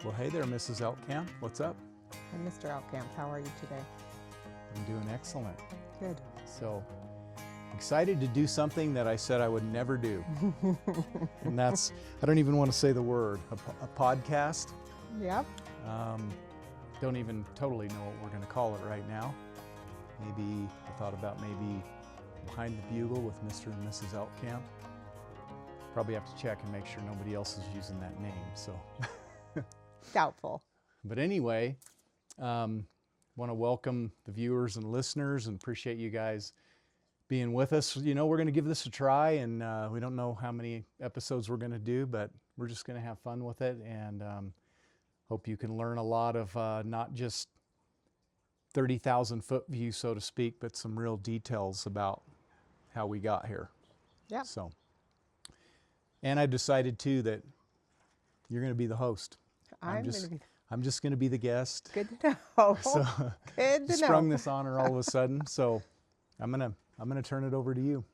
Well, hey there, Mrs. Elkamp. What's up? And Mr. Elkamp, how are you today? I'm doing excellent. Good. So, excited to do something that I said I would never do. And that's, I don't even want to say the word, a podcast. Yep. Don't even totally know what we're going to call it right now. Maybe, I thought about maybe Behind the Bugle with Mr. and Mrs. Elkamp. Probably have to check and make sure nobody else is using that name, so. Doubtful. But anyway, want to welcome the viewers and listeners and appreciate you guys being with us. You know, we're going to give this a try, and we don't know how many episodes we're going to do, but we're just going to have fun with it, and hope you can learn a lot of not just 30,000 foot view, so to speak, but some real details about how we got here. Yeah. So, and I decided too that you're going to be the host. I'm just going to be the guest. Good to know. So Good to know. sprung this on her all of a sudden. So I'm gonna turn it over to you.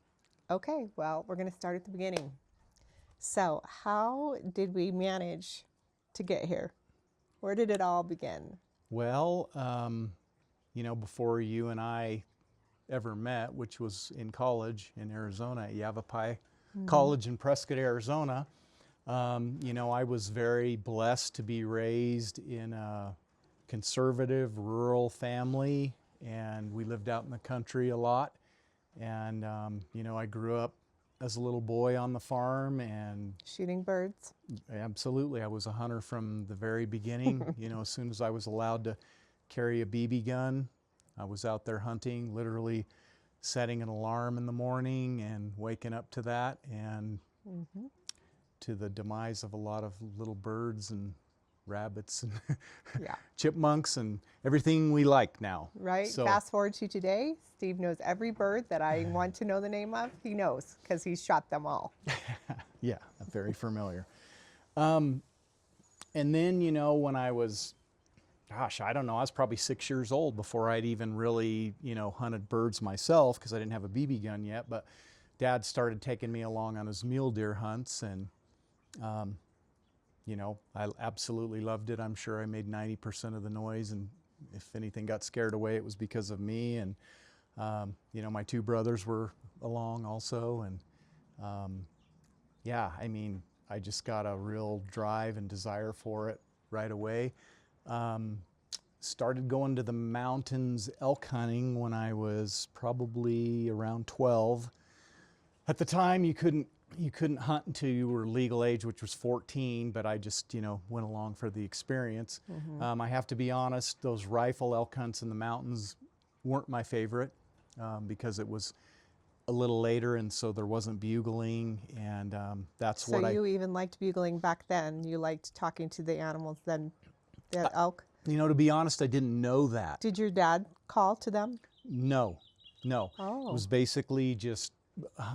Okay, well, we're going to start at the beginning. So how did we manage to get here? Where did it all begin? Well, you know, before you and I ever met, which was in college in Arizona at Yavapai College in Prescott, Arizona, you know, I was very blessed to be raised in a conservative rural family, and we lived out in the country a lot. And, you know, I grew up as a little boy on the farm and Shooting birds. absolutely, I was a hunter from the very beginning. You know, as soon as I was allowed to carry a BB gun, I was out there hunting, literally setting an alarm in the morning and waking up to that, and to the demise of a lot of little birds and rabbits and Yeah. chipmunks and everything we like now. Right? So, Fast forward to today, Steve knows every bird that I want to know the name of. He knows because he's shot them all. yeah, very familiar. And then, you know, when I was, gosh, I don't know, I was probably 6 years old before I'd even really, you know, hunted birds myself because I didn't have a BB gun yet. But Dad started taking me along on his mule deer hunts, and you know, I absolutely loved it. I'm sure I made 90% of the noise, and if anything got scared away, it was because of me. And you know, my two brothers were along also, and yeah, I mean, I just got a real drive and desire for it right away. Started going to the mountains elk hunting when I was probably around 12. At the time, you couldn't hunt until you were legal age, which was 14, but I just, you know, went along for the experience. I have to be honest, those rifle elk hunts in the mountains weren't my favorite because it was a little later, and so there wasn't bugling, and that's So what you even liked bugling back then? You liked talking to the animals then, the elk? you know, to be honest, I didn't know that. Did your dad call to them? No. It Oh. was basically just,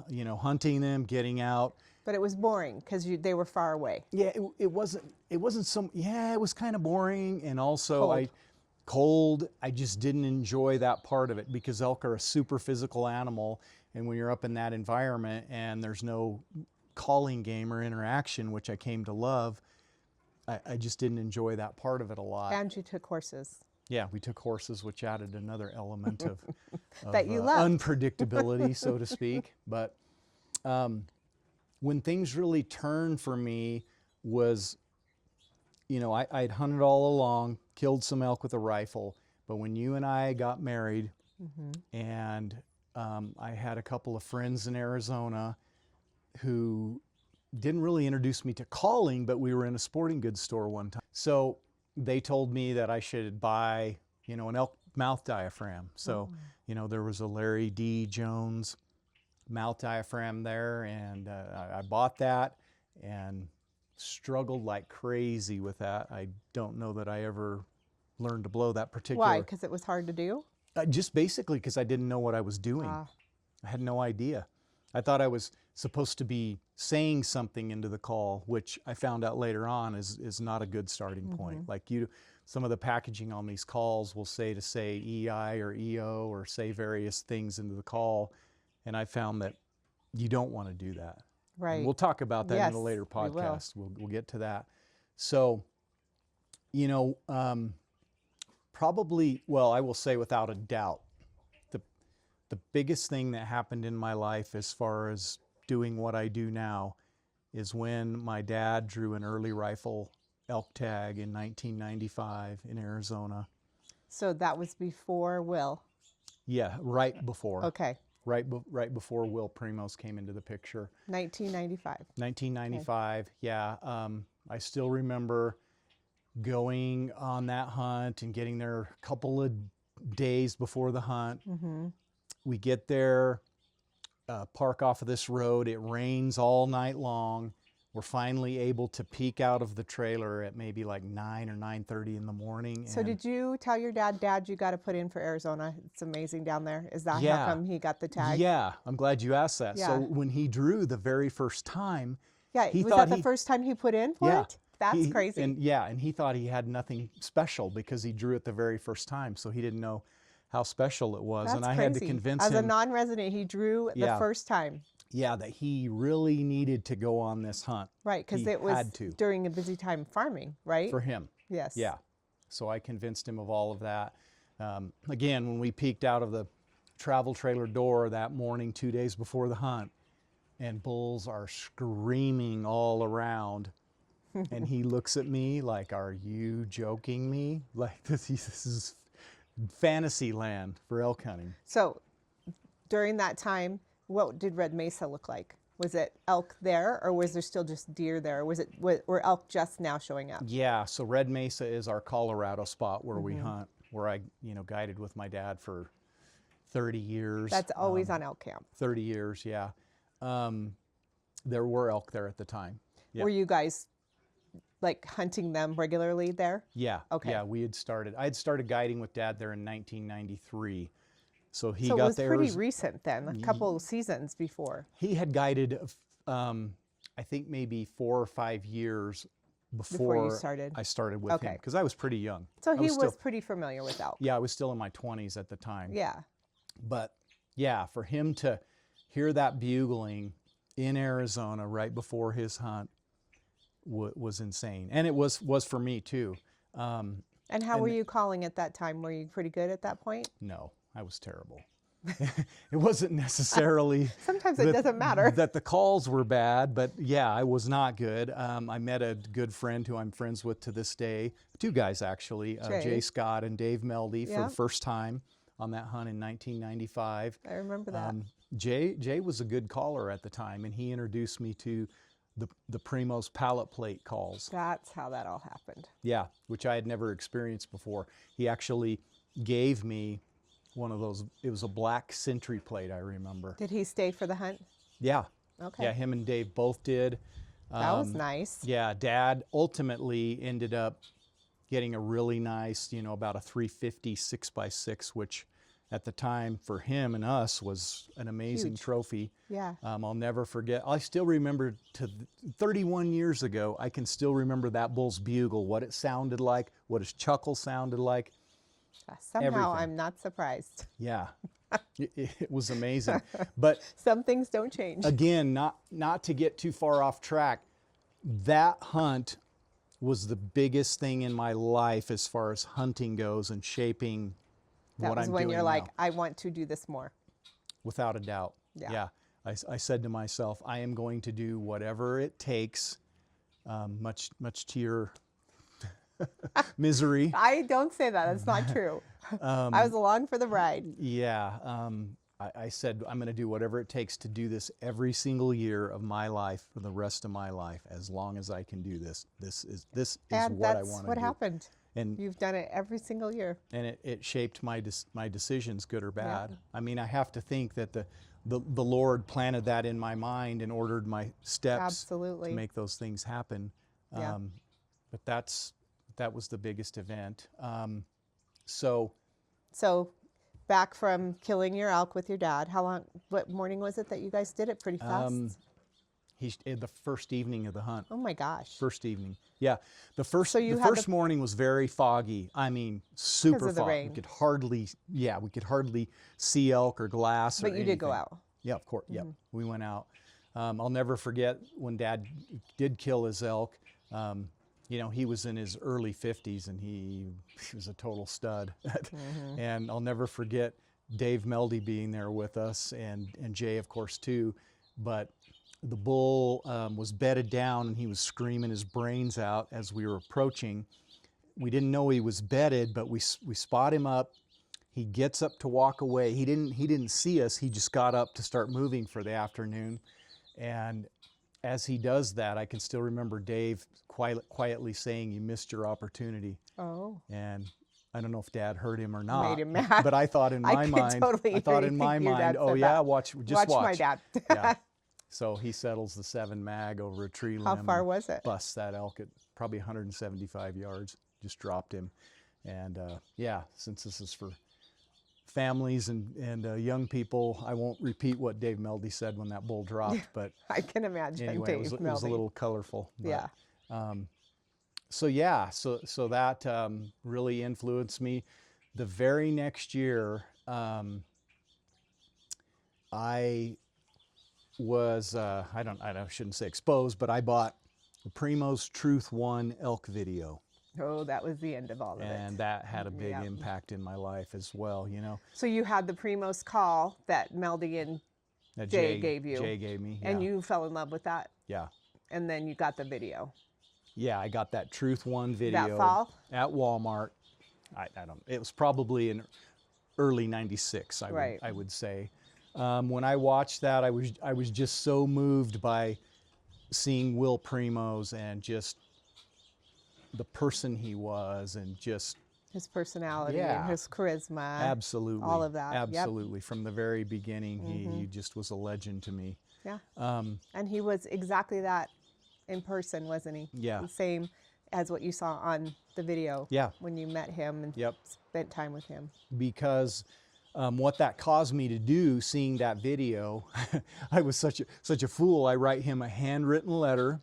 you know, hunting them, getting out. But it was boring because they were far away. Yeah, it wasn't some, yeah, it was kind of boring, and also Cold. cold. I just didn't enjoy that part of it because elk are a super physical animal, and when you're up in that environment and there's no calling game or interaction, which I came to love, I just didn't enjoy that part of it a lot. And you took horses. Yeah, we took horses, which added another element of That you loved. unpredictability, so to speak. But when things really turned for me was, you know, I'd hunted all along, killed some elk with a rifle, but when you and I got married, and I had a couple of friends in Arizona who didn't really introduce me to calling, but we were in a sporting goods store one time. So they told me that I should buy, you know, an elk mouth diaphragm. So, you know, there was a Larry D. Jones mouth diaphragm there, and I bought that and struggled like crazy with that. I don't know that I ever learned to blow that particular. Why? Because it was hard to do? Just basically because I didn't know what I was doing. I had no idea. I thought I was supposed to be saying something into the call, which I found out later on is not a good starting point. Like some of the packaging on these calls will say EI or EO or say various things into the call, and I found that you don't want to do that. Right. And we'll talk about that in a later we will. podcast. We'll get to that. So You know, probably, well, I will say without a doubt, the biggest thing that happened in my life as far as doing what I do now is when my dad drew an early rifle elk tag in 1995 in Arizona. So that was before Will. Yeah, right before. Okay. Right before Will Primos came into the picture. 1995. 1995, okay. Yeah. I still remember going on that hunt and getting there a couple of days before the hunt. Mm-hmm. We get there, park off of this road. It rains all night long. We're finally able to peek out of the trailer at maybe like 9 or 9:30 in the morning. So did you tell your dad, you got to put in for Arizona? It's amazing down there. Is that how come he got the tag? Yeah, I'm glad you asked that. Yeah. So when he drew the very first time, yeah, he was thought that the first time he put in for it? That's crazy. And he thought he had nothing special because he drew it the very first time, so he didn't know how special it was. That's and I crazy. had to convince him. As a non-resident, he drew the first time. Yeah, that he really needed to go on this hunt. Right, because it was during a busy time farming, right? For him. Yes. Yeah. So I convinced him of all of that. Again, when we peeked out of the travel trailer door that morning, 2 days before the hunt, and bulls are screaming all around, and he looks at me like, "Are you joking me? Like this is fantasy land for elk hunting." So during that time, what did Red Mesa look like? Was it elk there, or was there still just deer there? Or were elk just now showing up? Yeah, so Red Mesa is our Colorado spot where we hunt, where I guided with my dad for 30 years. That's always on elk camp. 30 years, yeah. There were elk there at the time. Yeah. Were you guys like hunting them regularly there? Yeah. Okay. Yeah, I had started guiding with Dad there in 1993. So he so got it was there. Pretty recent then, a couple of seasons before. He had guided, I think maybe 4 or 5 years before you started. I started with him, because I was pretty young. So he was pretty familiar with elk. Yeah, I was still in my 20s at the time. Yeah. But yeah, for him to hear that bugling in Arizona right before his hunt was insane. And it was for me too. And how were you calling at that time? Were you pretty good at that point? No, I was terrible. It wasn't necessarily sometimes it doesn't matter that the calls were bad, but yeah, I was not good. I met a good friend who I'm friends with to this day, 2 guys actually, Jay Scott and Dave Meldy, for the first time on that hunt in 1995. I remember that. Jay was a good caller at the time, and he introduced me to the Primos pallet plate calls. That's how that all happened. Yeah, which I had never experienced before. He actually gave me one of those. It was a black Sentry plate, I remember. Did he stay for the hunt? Yeah. Okay. Yeah, him and Dave both did. That was nice. Yeah, Dad ultimately ended up getting a really nice, about a 350 6x6, which at the time for him and us was an amazing trophy. Yeah. I'll never forget. I still remember 31 years ago, I can still remember that bull's bugle, what it sounded like, what his chuckle sounded like. Somehow everything. I'm not surprised. Yeah. It was amazing. But some things don't change. Again, not to get too far off track, that hunt was the biggest thing in my life as far as hunting goes and shaping what I'm doing. That was when you're now. like, I want to do this more. Without a doubt. Yeah. I said to myself, I am going to do whatever it takes, much to your misery. I don't say that. That's not true. I was along for the ride. Yeah. I said, I'm going to do whatever it takes to do this every single year of my life for the rest of my life, as long as I can do this. This is what I want to do. And that's what happened. And you've done it every single year. And it shaped my decisions, good or bad. Yeah. I mean, I have to think that the Lord planted that in my mind and ordered my steps to make those things happen. Yeah. But that was the biggest event. So back from killing your elk with your dad, what morning was it that you guys did it? Pretty fast? The first evening of the hunt. Oh my gosh. First evening. Yeah. The first morning was very foggy. I mean, super foggy. Rain. We could hardly see elk or glass or anything. But you did go out. Yeah, of course. Yep. We went out. I'll never forget when Dad did kill his elk. you know, he was in his early 50s and he was a total stud. And I'll never forget Dave Meldy being there with us, and Jay, of course, too. But the bull was bedded down and he was screaming his brains out as we were approaching. We didn't know he was bedded, but we spot him up. He gets up to walk away. He didn't see us. He just got up to start moving for the afternoon. And as he does that, I can still remember Dave quietly saying, "You missed your opportunity." Oh. And I don't know if Dad heard him or not. Made him mad. But I thought in my mind, totally I thought in my mind, oh yeah, watch my dad. Yeah. So he settles the 7 mag over a tree limb. How far was it? Busts that elk at probably 175 yards. Just dropped him. And yeah, since this is for families and young people, I won't repeat what Dave Meldy said when that bull dropped, but I can imagine. anyway, Dave it was a little colorful. But, yeah. So yeah, so that really influenced me. The very next year, I was I shouldn't say exposed, but I bought the Primos Truth One elk video. Oh, that was the end of all of it. And that had a big impact in my life as well, you know. So you had the Primos call that Meldy and Jay gave you. Jay gave me, yeah. And you fell in love with that? Yeah. And then you got the video. Yeah, I got that Truth One video. That fall? At Walmart. I don't, it was probably in early '96, I would say. When I watched that, I was just so moved by seeing Will Primos and just the person he was, and just his personality and his charisma. Absolutely. All of that. Absolutely. Yep. From the very beginning, he just was a legend to me. Yeah. And he was exactly that in person, wasn't he? Yeah. The same as what you saw on the video. Yeah. When you met him and spent time with him. Because what that caused me to do, seeing that video, I was such a fool. I write him a handwritten letter.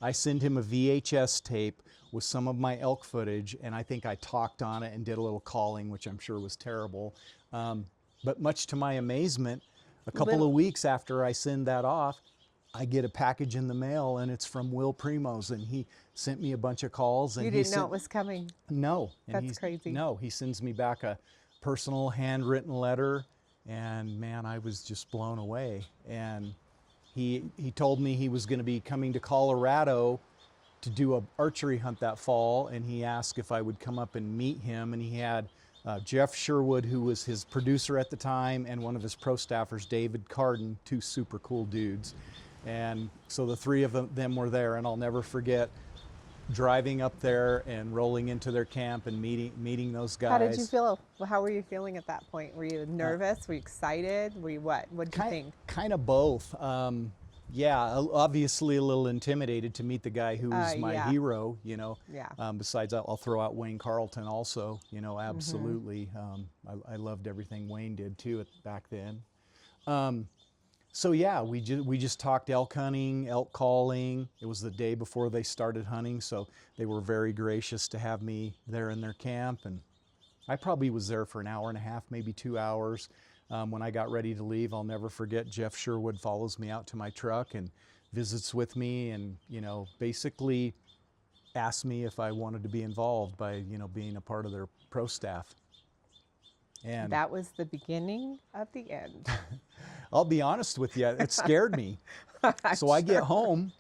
I send him a VHS tape with some of my elk footage, and I think I talked on it and did a little calling, which I'm sure was terrible. But much to my amazement, a couple of weeks after I send that off, I get a package in the mail, and it's from Will Primos, and he sent me a bunch of calls. And you didn't know it was coming? No. That's crazy. No, he sends me back a personal handwritten letter, and man, I was just blown away. And he told me he was going to be coming to Colorado to do an archery hunt that fall, and he asked if I would come up and meet him. And he had Jeff Sherwood, who was his producer at the time, and one of his pro staffers, David Carden, 2 super cool dudes. And so the 3 of them were there, and I'll never forget driving up there and rolling into their camp and meeting those guys. How did you feel? How were you feeling at that point? Were you nervous? Were you excited? Were you what? What did you think? Kind of both. Yeah, obviously a little intimidated to meet the guy who was my hero, you know. Yeah. Besides, I'll throw out Wayne Carlton also, you know, absolutely. I loved everything Wayne did too back then. So yeah, we just talked elk hunting, elk calling. It was the day before they started hunting, so they were very gracious to have me there in their camp, and I probably was there for an hour and a half, maybe 2 hours. When I got ready to leave, I'll never forget, Jeff Sherwood follows me out to my truck and visits with me, and you know, basically asked me if I wanted to be involved by, you know, being a part of their pro staff. And that was the beginning of the end. I'll be honest with you, it scared me. So I get home.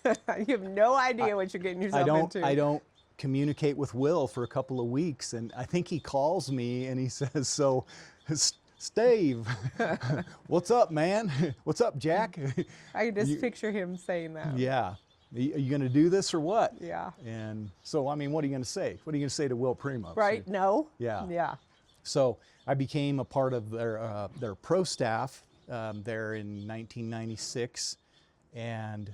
You have no idea what you're getting yourself into. I don't communicate with Will for a couple of weeks, and I think he calls me and he says, "So, Stave, what's up, man? What's up, Jack?" I can just picture him saying that. Yeah. Are you going to do this or what? Yeah. And so, I mean, what are you going to say? What are you going to say to Will Primos? Right? No? Yeah. Yeah. So I became a part of their pro staff there in 1996, and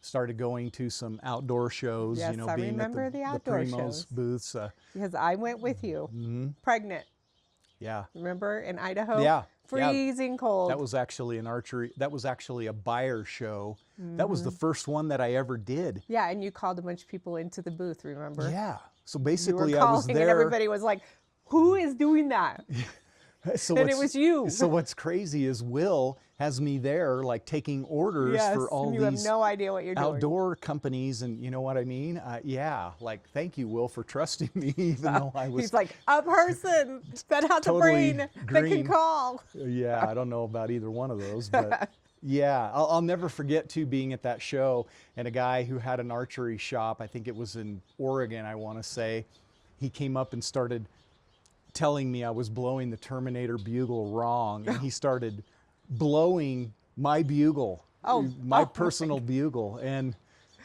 started going to some outdoor shows. Yes, you know, I being remember at the the outdoor Primos shows. booths. Because I went with you, pregnant. Yeah. Remember in Idaho? Yeah. Freezing cold. That was actually an archery. That was actually a buyer show. That was the first one that I ever did. Yeah, and you called a bunch of people into the booth. Remember? Yeah. So basically, you were calling, I was there. and everybody was like, "Who is doing that?" So And it was you. So what's crazy is Will has me there like taking orders Yes, for all and you have these no idea what you're doing. outdoor companies, and you know what I mean? Yeah, like thank you, Will, for trusting me, even though I was He's like, a person that has totally a brain that can green. call. Yeah, I don't know about either one of those, but yeah, I'll never forget too being at that show, and a guy who had an archery shop, I think it was in Oregon, I want to say, he came up and started telling me I was blowing the Terminator bugle wrong, and he started blowing my bugle, my personal bugle. And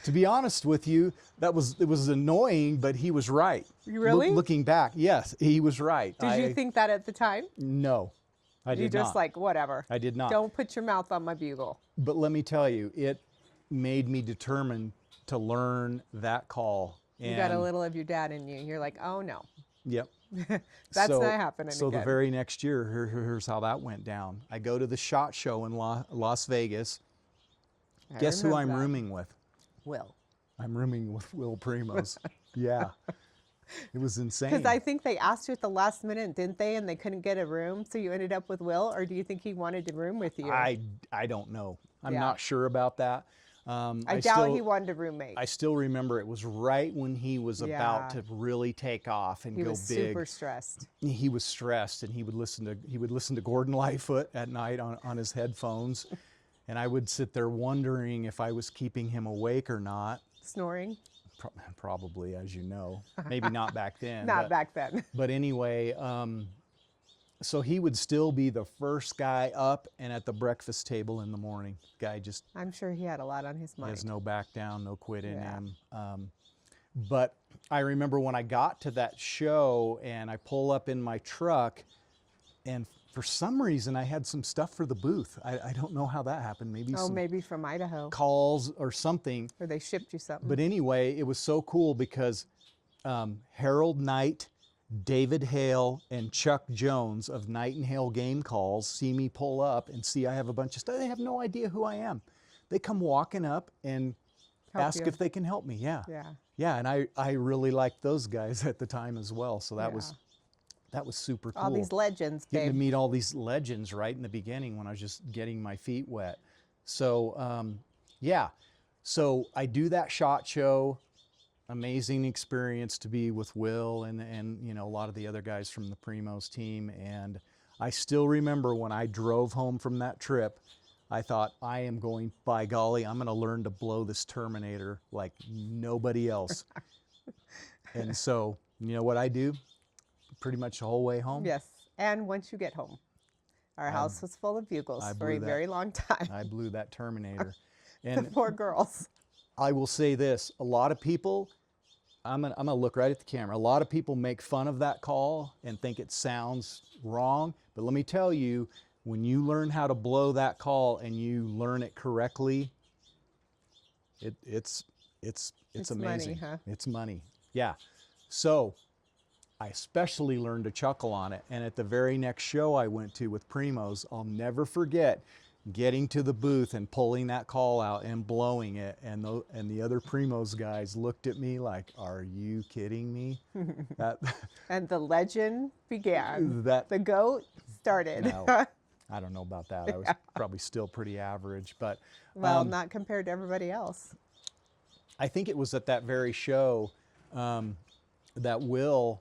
to be honest with you, it was annoying, but he was right. You really? Looking back, yes, he was right. Did you think that at the time? No, I did not. You just like, whatever. I did not. Don't put your mouth on my bugle. But let me tell you, it made me determined to learn that call. You got a little of your dad in you. You're like, oh no. Yep. That's not happening So again. the very next year, here's how that went down. I go to the SHOT Show in Las Vegas. Guess who I'm rooming with? Will. I'm rooming with Will Primos. Yeah. It was insane. Because I think they asked you at the last minute, didn't they? And they couldn't get a room, so you ended up with Will? Or do you think he wanted to room with you? I don't know. I'm Yeah. not sure about that. I doubt he wanted a roommate. I still remember it was right when he was about Yeah. to really take off and He go was big. super stressed. He was stressed, and he would listen to Gordon Lightfoot at night on his headphones, and I would sit there wondering if I was keeping him awake or not. Snoring? Probably, as you know, maybe not back then. Not back then. But anyway, so he would still be the first guy up and at the breakfast table in the morning. Guy just I'm sure he had a lot on his mind. has no back down, no quit in Yeah. him. But I remember when I got to that show and I pull up in my truck, and for some reason I had some stuff for the booth. I don't know how that happened. Maybe some Maybe from Idaho. calls or something. Or they shipped you something. But anyway, it was so cool because Harold Knight, David Hale, and Chuck Jones of Knight and Hale Game Calls see me pull up and see I have a bunch of stuff. They have no idea who I am. They come walking up and Help ask you. if they can help me. Yeah. Yeah. Yeah, and I really liked those guys at the time as well. So that was super cool. All these legends, Getting to babe. meet all these legends right in the beginning when I was just getting my feet wet. So yeah, so I do that SHOT Show. Amazing experience to be with Will and you know a lot of the other guys from the Primos team. And I still remember when I drove home from that trip, I thought, I am going, by golly, I'm going to learn to blow this Terminator like nobody else. And so, you know what I do? Pretty much the whole way home. Yes. And once you get home, our house was full of bugles I for blew a that. very long time. I blew that Terminator. The And poor girls. I will say this, a lot of people, I'm gonna look right at the camera. A lot of people make fun of that call and think it sounds wrong. But let me tell you, when you learn how to blow that call and you learn it correctly, it's amazing. Money, huh? It's money. Yeah. So I especially learned to chuckle on it. And at the very next show I went to with Primos, I'll never forget getting to the booth and pulling that call out and blowing it. And the other Primos guys looked at me like, are you kidding me? And the legend began. That The goat started. No, I don't know about that. I was probably still pretty average, but Well, not compared to everybody else. I think it was at that very show that Will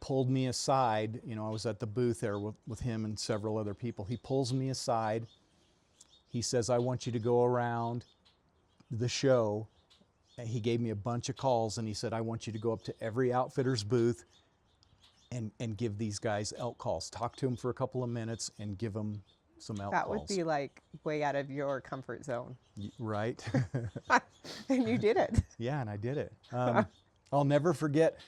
pulled me aside. You know, I was at the booth there with him and several other people. He pulls me aside. He says, I want you to go around the show. And he gave me a bunch of calls, and he said, I want you to go up to every outfitter's booth and give these guys elk calls. Talk to them for a couple of minutes and give them some elk That calls. would be like way out of your comfort zone. Right? And you did it. Yeah, and I did it. I'll never forget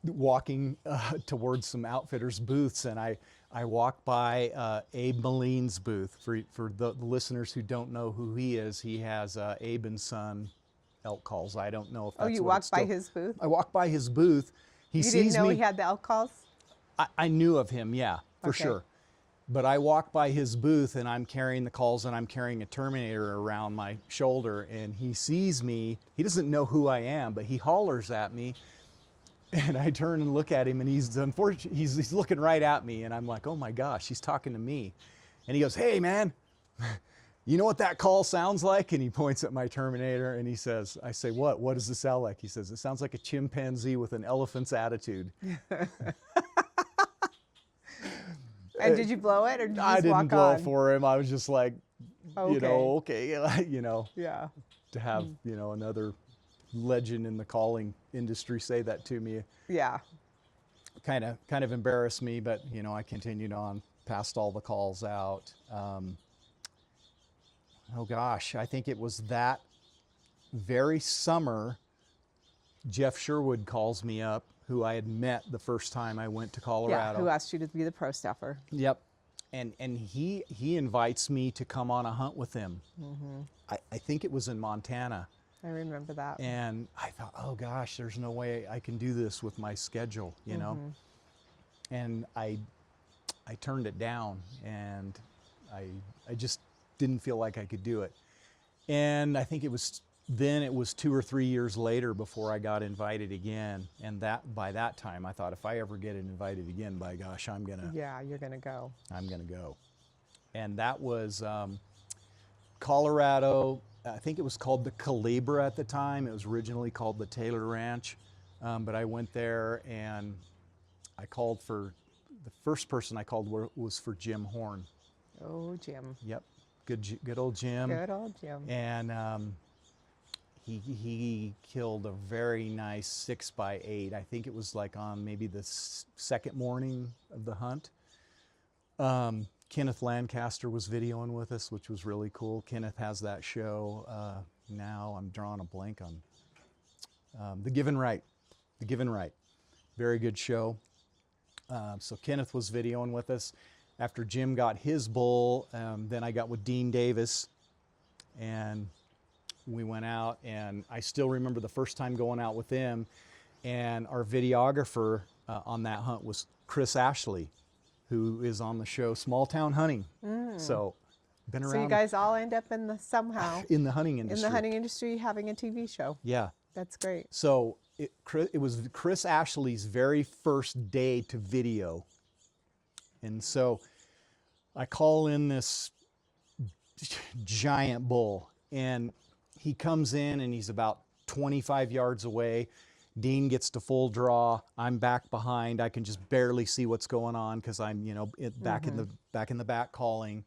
walking towards some outfitters' booths, and I walked by Abe Moline's booth. For the listeners who don't know who he is, he has Abe and Son elk calls. I don't know if that's You what walked it's by still- his booth? I walked by his booth. He You sees didn't know me. he had the elk calls? I knew of him, yeah, for Okay. sure. But I walk by his booth and I'm carrying the calls and I'm carrying a Terminator around my shoulder, and he sees me. He doesn't know who I am, but he hollers at me. And I turn and look at him, and he's looking right at me, and I'm like, oh my gosh, he's talking to me. And he goes, hey man, you know what that call sounds like? And he points at my Terminator, and he says, I say, what does it sound like? He says, it sounds like a chimpanzee with an elephant's attitude. And did you blow it, or did you just I didn't walk blow on? it for him. I was just like, okay, Yeah. to have, another legend in the calling industry say that to me Yeah. kind of embarrassed me, but I continued on, passed all the calls out. Oh gosh, I think it was that very summer, Jeff Sherwood calls me up, who I had met the first time I went to Colorado. Yeah. Who asked you to be the pro staffer? Yep. And he invites me to come on a hunt with him. I think it was in Montana. I remember that. And I thought, oh gosh, there's no way I can do this with my schedule, And I turned it down, and I just didn't feel like I could do it. And I think it was 2 or 3 years later before I got invited again. And by that time, I thought, if I ever get invited again, by gosh, you're gonna go. I'm gonna go. And that was Colorado. I think it was called the Calibra at the time. It was originally called the Taylor Ranch. But I went there, and I called for, the first person I called was for Jim Horn. Oh, Jim. Yep, good old Jim. Good old Jim. And he killed a very nice 6x8. I think it was like on maybe the second morning of the hunt. Kenneth Lancaster was videoing with us, which was really cool. Kenneth has that show now. I'm drawing a blank on The Given Right. The Given Right. Very good show. So Kenneth was videoing with us. After Jim got his bull, then I got with Dean Davis, and we went out, and I still remember the first time going out with them, and our videographer on that hunt was Chris Ashley, who is on the show Small Town Hunting. So been around. So you guys all end up somehow in the hunting industry. in the hunting industry having a TV show. Yeah. That's great. So it was Chris Ashley's very first day to video. And so I call in this giant bull, and he comes in, and he's about 25 yards away. Dean gets to full draw. I'm back behind. I can just barely see what's going on because I'm, back in the back calling.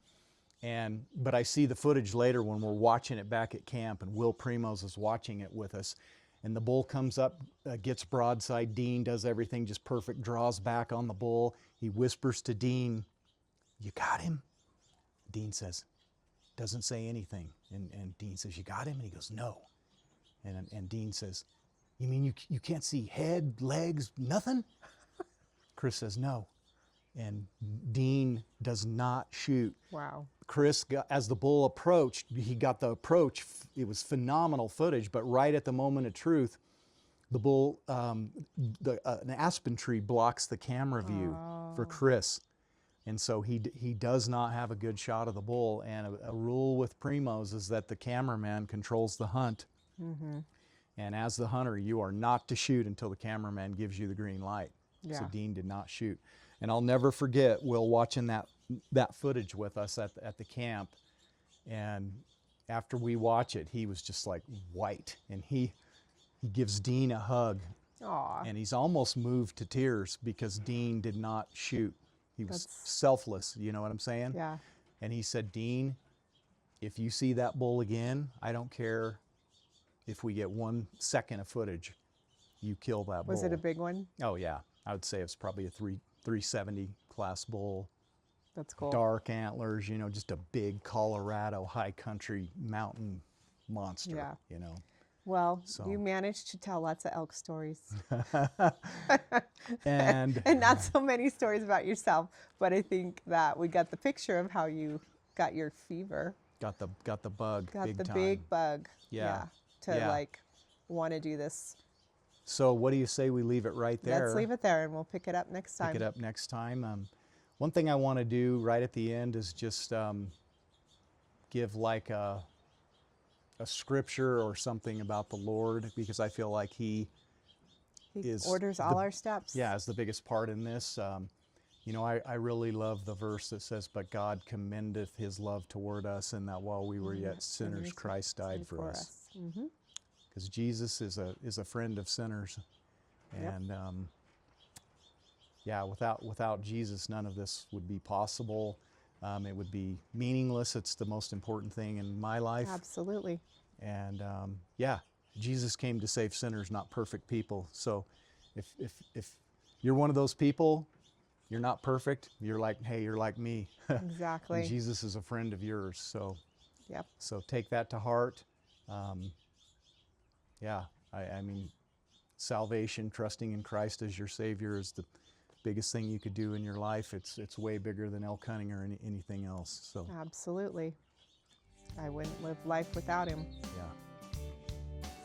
But I see the footage later when we're watching it back at camp, and Will Primos is watching it with us. And the bull comes up, gets broadside. Dean does everything just perfect, draws back on the bull. He whispers to Dean, "You got him?" Dean says, doesn't say anything. And Dean says, "You got him?" And he goes, "No." And Dean says, "You mean you can't see head, legs, nothing?" Chris says, "No." And Dean does not shoot. Wow. Chris, as the bull approached, he got the approach. It was phenomenal footage, but right at the moment of truth, the bull, an aspen tree blocks the camera view for Chris. And so he does not have a good shot of the bull. And a rule with Primos is that the cameraman controls the hunt. And as the hunter, you are not to shoot until the cameraman gives you the green light. Yeah. So Dean did not shoot. And I'll never forget Will watching that footage with us at the camp. And after we watch it, he was just like white. And he gives Dean a hug. Aw. And he's almost moved to tears because Dean did not shoot. He was selfless, you know what I'm saying? Yeah. And he said, "Dean, if you see that bull again, I don't care if we get 1 second of footage, you kill that bull." Was it a big one? Oh yeah, I would say it's probably a 370 class bull. That's cool. Dark antlers, just a big Colorado high country mountain monster, Yeah. Well, So. you managed to tell lots of elk stories. And And not so many stories about yourself, but I think that we got the picture of how you got your fever. got the bug Got big the time. big bug. Yeah. To Yeah. want to do this. So what do you say we leave it right there? Let's leave it there, and we'll pick it up next time. Pick it up next time. One thing I want to do right at the end is just give like a scripture or something about the Lord, because I feel like he He is orders all our steps. yeah, is the biggest part in this. You know, I really love the verse that says, "But God commendeth His love toward us, and that while we were yet sinners, Christ died for us." Mm-hmm. Because Jesus is a friend of sinners, Yep. and yeah, without Jesus, none of this would be possible. It would be meaningless. It's the most important thing in my life. Absolutely. And yeah, Jesus came to save sinners, not perfect people. So if you're one of those people, you're not perfect, you're like, hey, you're like me. Exactly. And Jesus is a friend of yours. So, Yep. so take that to heart. Yeah, I mean, salvation, trusting in Christ as your Savior is the biggest thing you could do in your life. It's way bigger than elk hunting or anything else. So Absolutely. I wouldn't live life without him. yeah.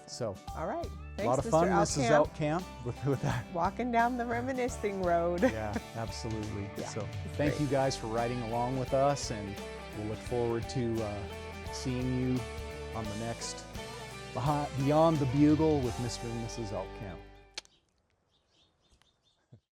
So All right. a Thanks, lot of Mr. fun. Elk This is Camp. elk camp with that. Walking down the reminiscing road. Yeah, absolutely. Yeah, So it's thank great. you guys for riding along with us, and we'll look forward to seeing you on the next Beyond the Bugle with Mr. and Mrs. Elk Camp.